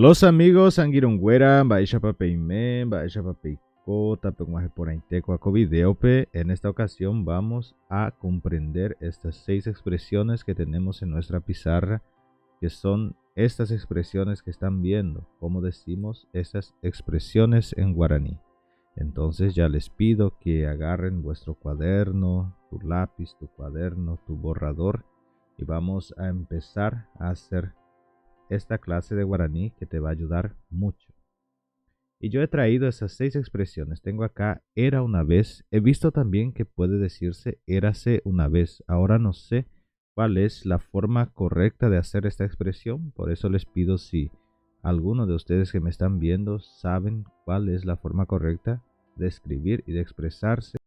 Los amigos Anguirongüera, Baisha Papeime, Baisha Papeico, Tapenguaje por Ainteco, Videope. En esta ocasión vamos a comprender estas 6 expresiones que tenemos en nuestra pizarra, que son estas expresiones que están viendo, cómo decimos esas expresiones en guaraní. Entonces ya les pido que agarren vuestro cuaderno, tu lápiz, tu cuaderno, tu borrador y vamos a empezar a hacer esta clase de guaraní que te va a ayudar mucho. Y yo he traído esas 6 expresiones. Tengo acá era una vez. He visto también que puede decirse érase una vez. Ahora no sé cuál es la forma correcta de hacer esta expresión. Por eso les pido si alguno de ustedes que me están viendo saben cuál es la forma correcta de escribir y de expresarse.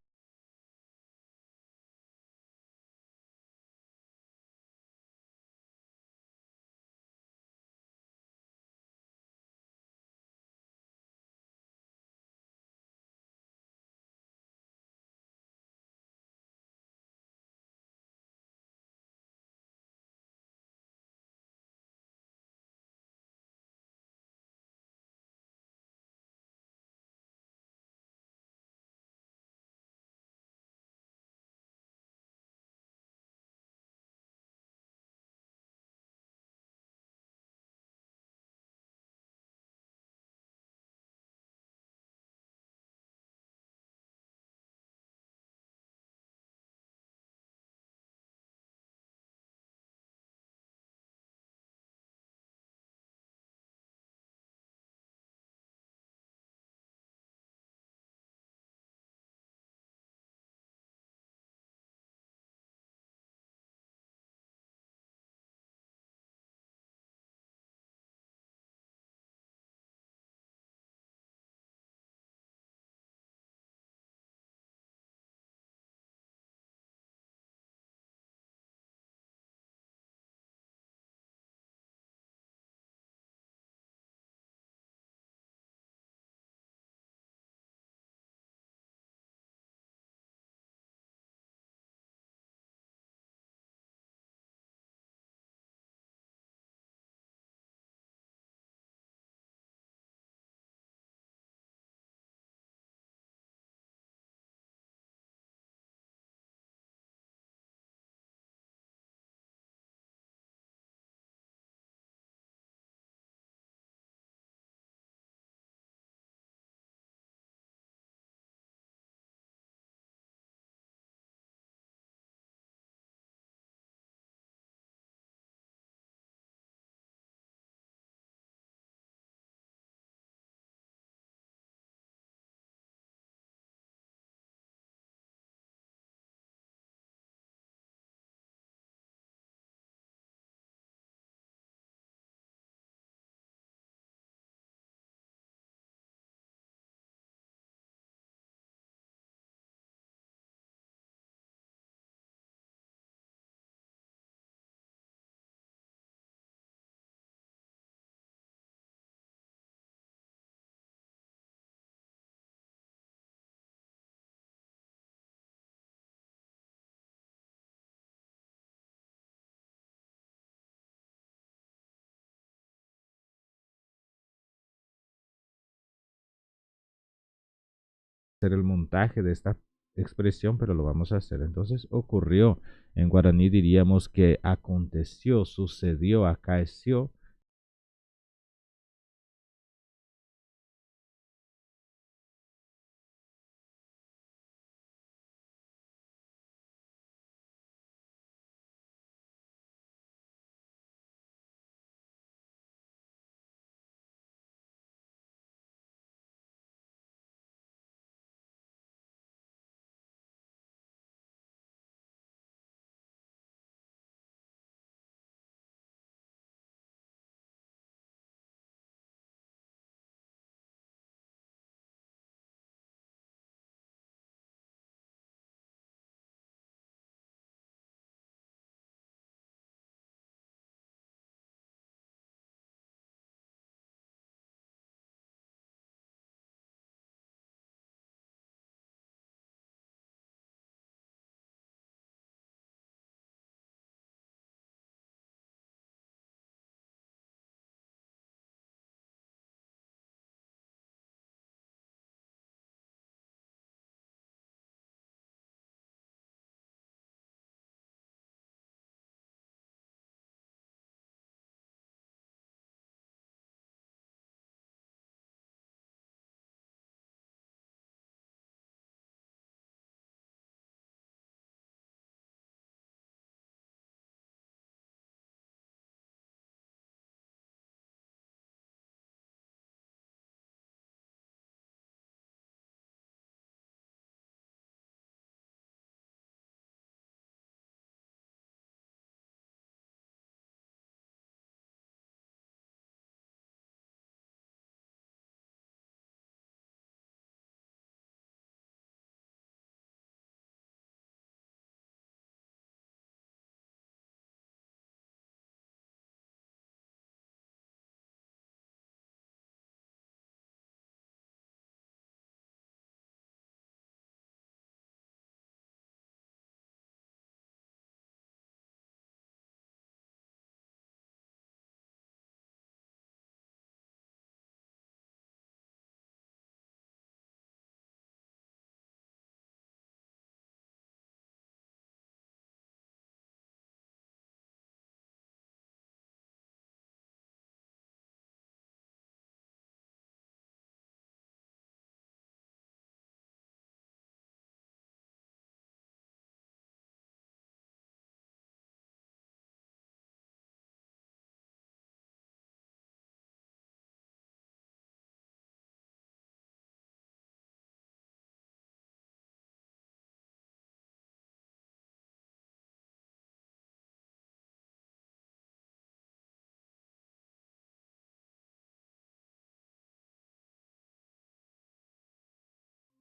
Hacer el montaje de esta expresión, pero lo vamos a hacer. Entonces ocurrió. En guaraní diríamos que aconteció, sucedió, acaeció.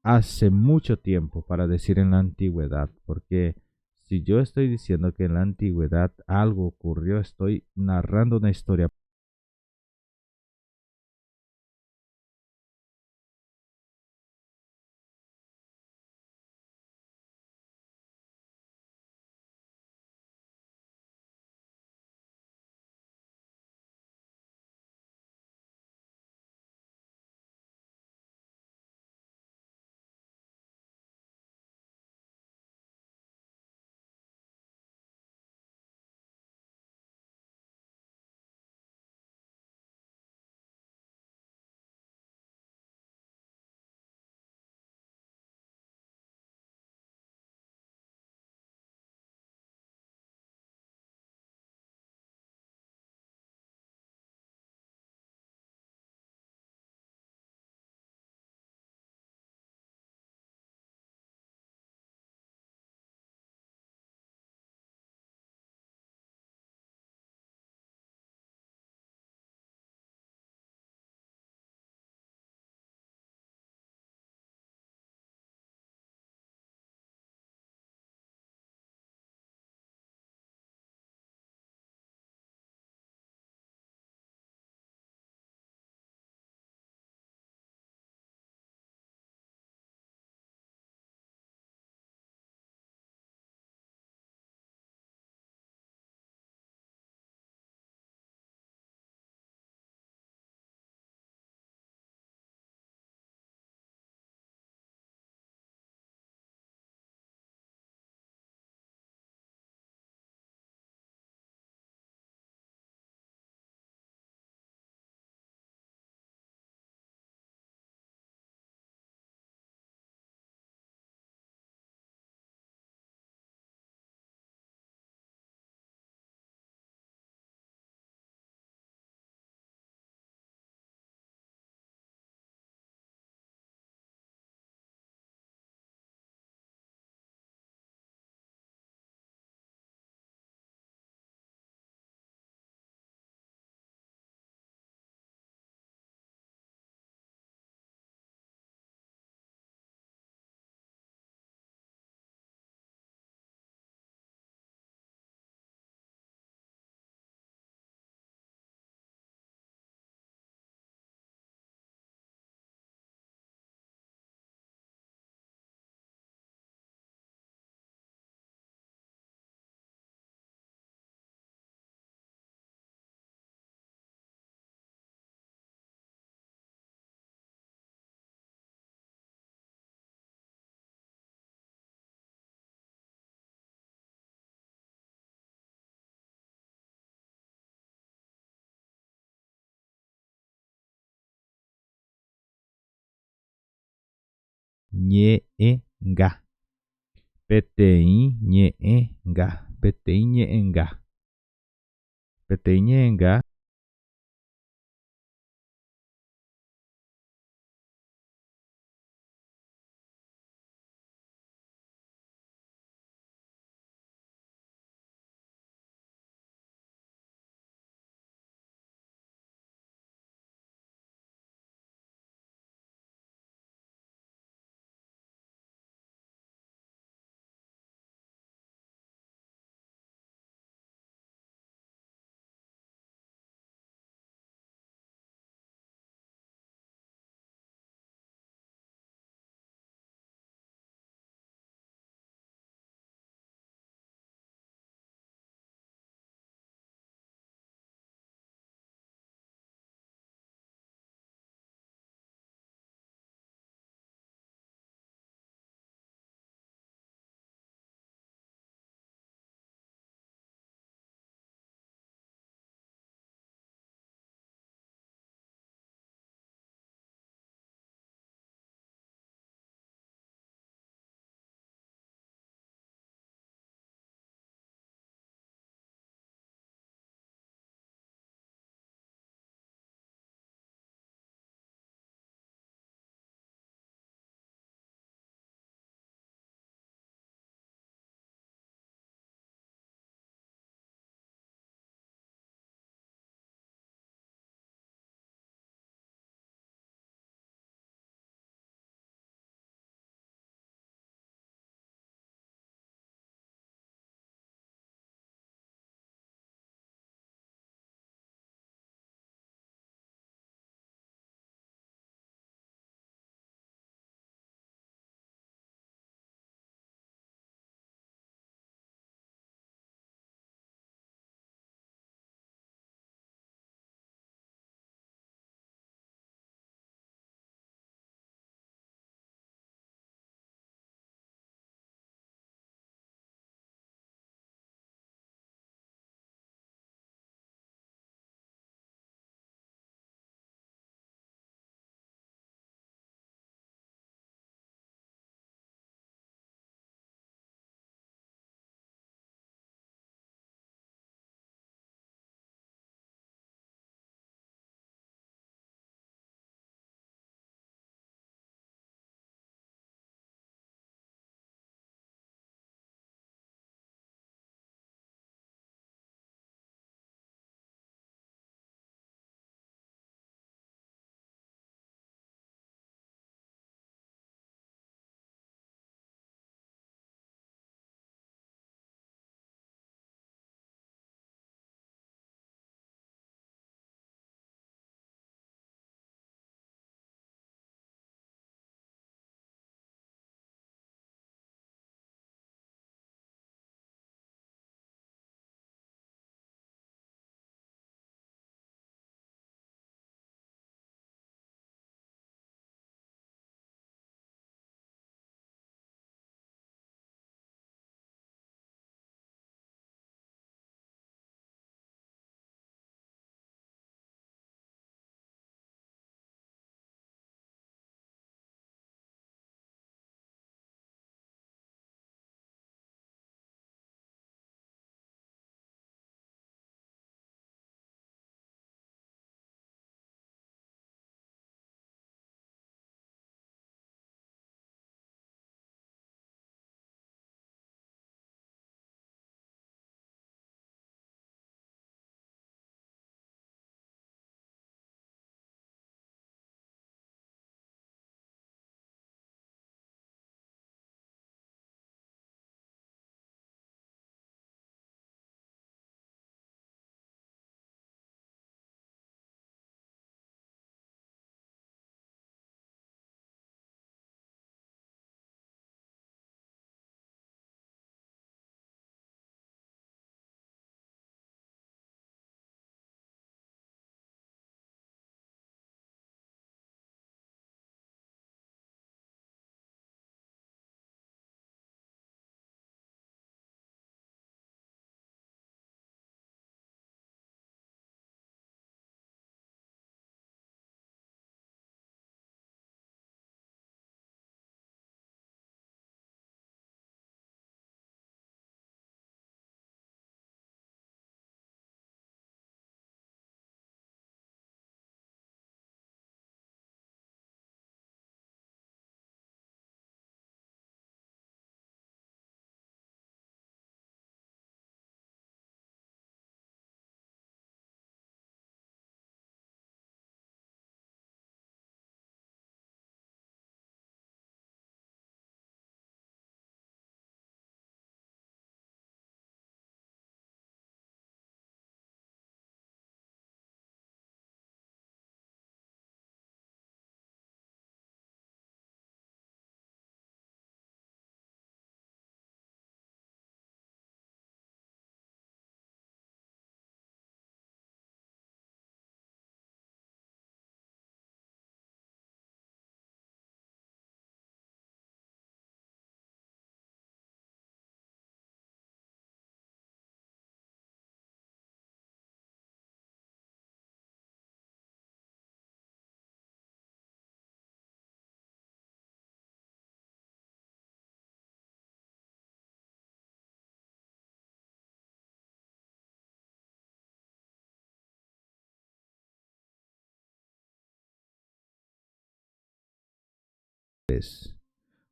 hace mucho tiempo para decir en la antigüedad, porque si yo estoy diciendo que en la antigüedad algo ocurrió, estoy narrando una historia. Ñe'ẽnga. Peteĩ ñe'ẽnga. Peteĩ ñe'ẽnga. Peteĩ ñe'ẽnga.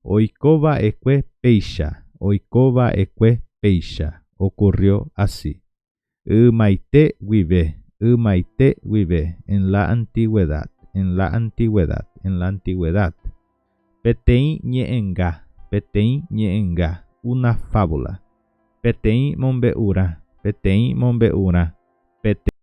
Oikova ekue peisha. Oikova ekue peisha. Ocurrió así. Maite guive. Maite guive. En la antigüedad. En la antigüedad. En la antigüedad. Petein ñeenga. Petein ñeenga. Una fábula. Petein mombeura. Petein mombeura. Petein